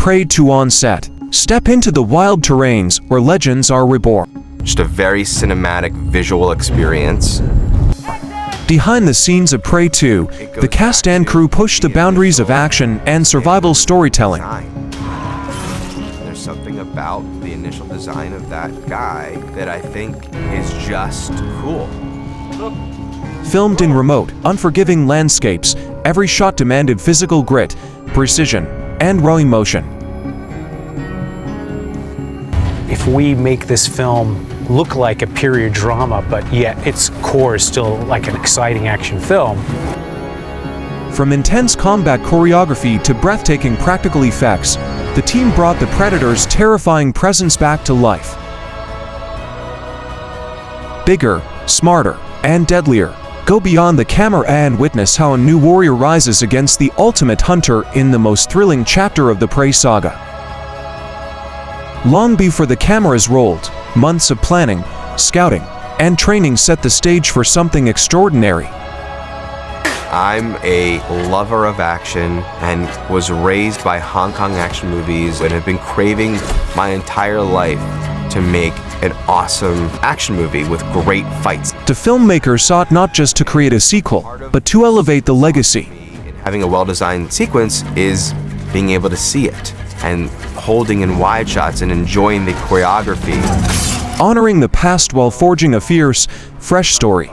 Prey 2 on set. Step into the wild terrains where legends are reborn. Just a very cinematic visual experience. Behind the scenes of Prey 2, the cast and crew pushed the boundaries of action and survival storytelling. There's something about the initial design of that guy that I think is just cool. Filmed in remote, unforgiving landscapes, every shot demanded physical grit, precision, and raw emotion. If we make this film look like a period drama, but yet its core is still like an exciting action film. From intense combat choreography to breathtaking practical effects, the team brought the Predator's terrifying presence back to life. Bigger, smarter, and deadlier. Go beyond the camera and witness how a new warrior rises against the ultimate hunter in the most thrilling chapter of the Prey saga. Long before the cameras rolled, months of planning, scouting, and training set the stage for something extraordinary. I'm a lover of action and was raised by Hong Kong action movies and have been craving my entire life to make an awesome action movie with great fights. The filmmakers sought not just to create a sequel, but to elevate the legacy. Having a well-designed sequence is being able to see it and holding in wide shots and enjoying the choreography. Honoring the past while forging a fierce, fresh story.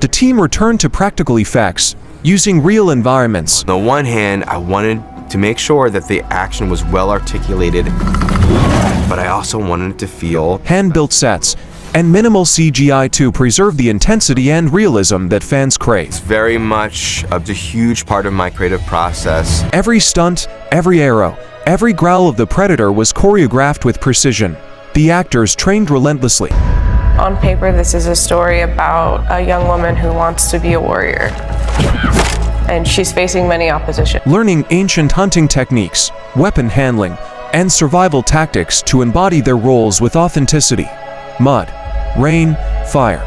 The team returned to practical effects, using real environments. On the one hand, I wanted to make sure that the action was well articulated, but I also wanted it to feel hand-built sets and minimal CGI to preserve the intensity and realism that fans crave. It's very much a huge part of my creative process. Every stunt, every arrow, every growl of the Predator was choreographed with precision. The actors trained relentlessly. On paper, this is a story about a young woman who wants to be a warrior. And she's facing many opposition. Learning ancient hunting techniques, weapon handling, and survival tactics to embody their roles with authenticity. Mud, rain, fire.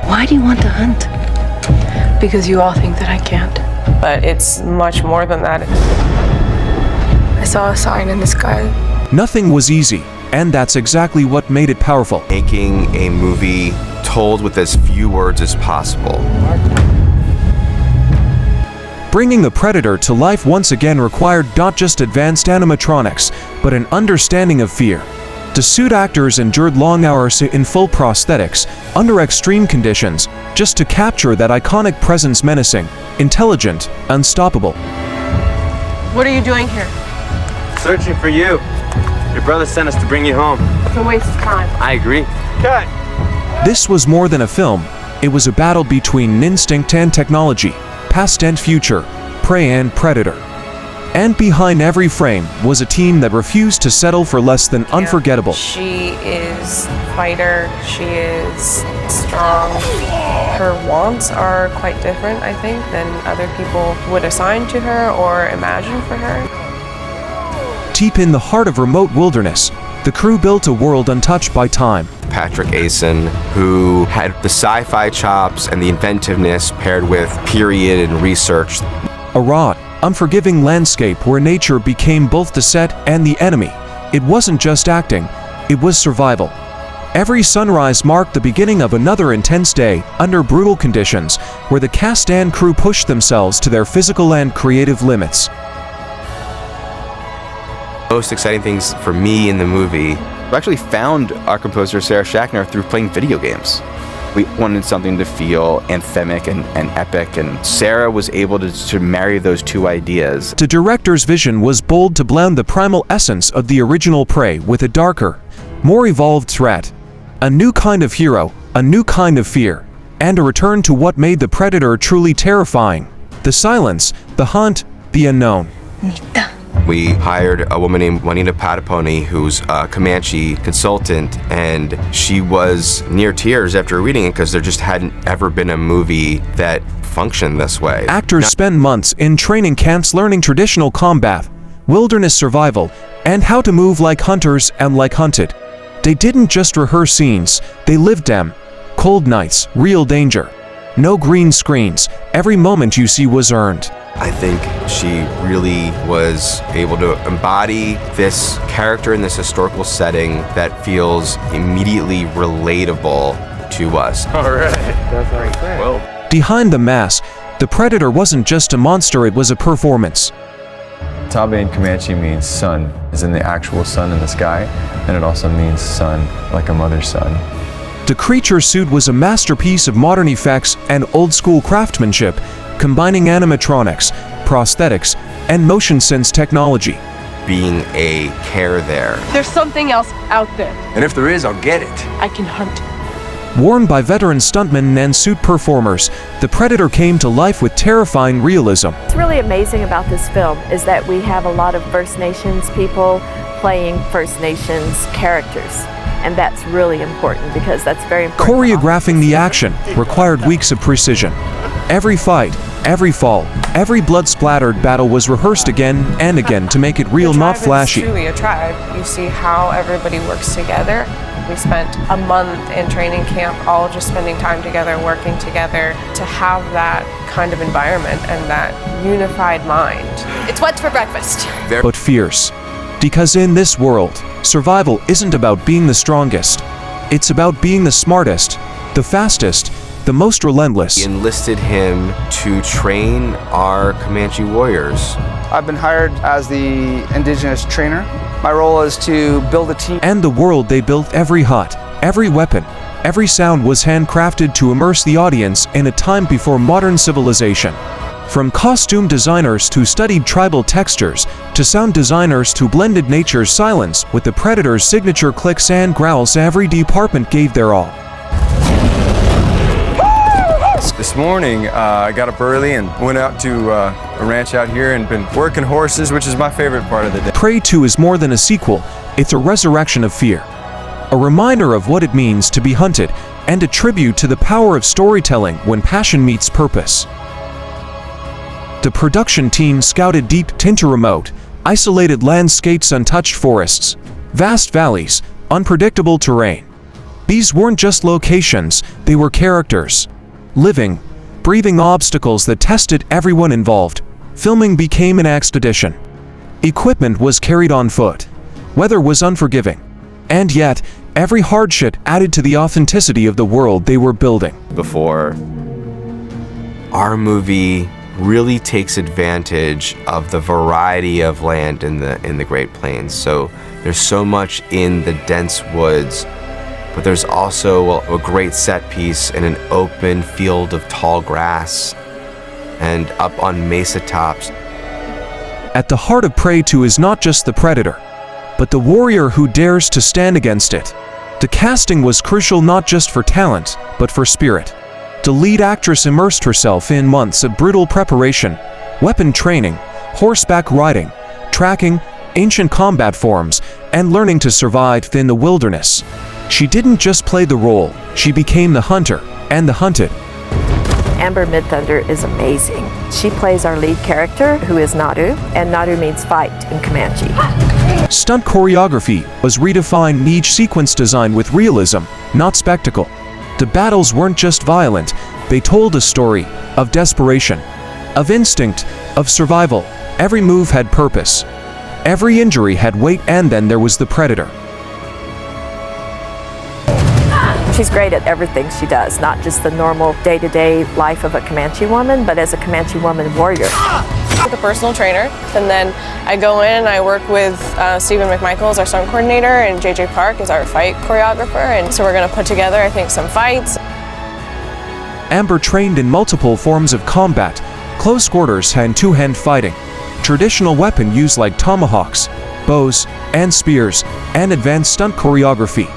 Why do you want to hunt? Because you all think that I can't. But it's much more than that. I saw a sign in the sky. Nothing was easy, and that's exactly what made it powerful. Making a movie told with as few words as possible. Bringing the Predator to life once again required not just advanced animatronics, but an understanding of fear. The suit actors endured long hours in full prosthetics, under extreme conditions, just to capture that iconic presence, menacing, intelligent, unstoppable. What are you doing here? Searching for you. Your brother sent us to bring you home. It's a waste of time. I agree. Cut! This was more than a film. It was a battle between instinct and technology, past and future, prey and predator. And behind every frame was a team that refused to settle for less than unforgettable. She is a fighter. She is strong. Her wants are quite different, I think, than other people would assign to her or imagine for her. Deep in the heart of remote wilderness, the crew built a world untouched by time. Patrick Asen, who had the sci-fi chops and the inventiveness paired with period and research. A raw, unforgiving landscape where nature became both the set and the enemy. It wasn't just acting, it was survival. Every sunrise marked the beginning of another intense day under brutal conditions, where the cast and crew pushed themselves to their physical and creative limits. Most exciting things for me in the movie, we actually found our composer Sarah Schachner through playing video games. We wanted something to feel anthemic and epic, and Sarah was able to marry those two ideas. The director's vision was bold to blend the primal essence of the original Prey with a darker, more evolved threat. A new kind of hero, a new kind of fear, and a return to what made the Predator truly terrifying. The silence, the hunt, the unknown. we hired a woman named Juanita Pataponi, who's a Comanche consultant, and she was near tears after reading it because there just hadn't ever been a movie that functioned this way. Actors spend months in training camps learning traditional combat, wilderness survival, and how to move like hunters and like hunted. They didn't just rehearse scenes, they lived them. Cold nights, real danger. No green screens, every moment you see was earned. I think she really was able to embody this character in this historical setting that feels immediately relatable to us. All right. That's all right. Well, Behind the mask, the Predator wasn't just a monster, it was a performance. Tabe in Comanche means sun, as in the actual sun in the sky, and it also means sun, like a mother's sun. The creature suit was a masterpiece of modern effects and old-school craftsmanship, combining animatronics, prosthetics, and motion sense technology. Being a care there. There's something else out there. and if there is, I'll get it. I can hunt. Worn by veteran stuntmen and suit performers, the Predator came to life with terrifying realism. What's really amazing about this film is that we have a lot of First Nations people playing First Nations characters. And that's really important because that's very important. Choreographing the action required weeks of precision. Every fight, every fall, every blood-splattered battle was rehearsed again and again to make it real, not flashy. It's truly a tribe. You see how everybody works together. We spent a month in training camp, all just spending time together, working together to have that kind of environment and that unified mind. It's what's for breakfast. But fierce. Because in this world, survival isn't about being the strongest. It's about being the smartest, the fastest, the most relentless. We enlisted him to train our Comanche warriors. I've been hired as the indigenous trainer. My role is to build a team. And the world they built, every hut, every weapon, every sound was handcrafted to immerse the audience in a time before modern civilization. From costume designers who studied tribal textures, to sound designers who blended nature's silence with the Predator's signature clicks and growls, every department gave their all. This morning, I got up early and went out to a ranch out here and been working horses, which is my favorite part of the day. Prey 2 is more than a sequel, it's a resurrection of fear. A reminder of what it means to be hunted, and a tribute to the power of storytelling when passion meets purpose. The production team scouted deep into remote, isolated landscapes, untouched forests, vast valleys, unpredictable terrain. These weren't just locations, they were characters. Living, breathing obstacles that tested everyone involved. Filming became an expedition. Equipment was carried on foot. Weather was unforgiving. And yet, every hardship added to the authenticity of the world they were building. Before, our movie really takes advantage of the variety of land in the Great Plains. So there's so much in the dense woods, but there's also a great set piece in an open field of tall grass and up on mesa tops. At the heart of Prey 2 is not just the Predator, but the warrior who dares to stand against it. The casting was crucial not just for talent, but for spirit. The lead actress immersed herself in months of brutal preparation, weapon training, horseback riding, tracking, ancient combat forms, and learning to survive in the wilderness. She didn't just play the role, she became the hunter and the hunted. Amber Midthunder is amazing. She plays our lead character, who is Nadu, and Nadu means fight in Comanche. Stunt choreography was redefined, each sequence designed with realism, not spectacle. The battles weren't just violent, they told a story of desperation, of instinct, of survival. Every move had purpose. Every injury had weight, and then there was the Predator. She's great at everything she does, not just the normal day-to-day life of a Comanche woman, but as a Comanche woman warrior. With a personal trainer, and then I go in and I work with Stephen McMichaels, our stunt coordinator, and JJ Park is our fight choreographer, and so we're going to put together, I think, some fights. Amber trained in multiple forms of combat, close quarters hand-to-hand fighting, traditional weapon use like tomahawks, bows, and spears, and advanced stunt choreography.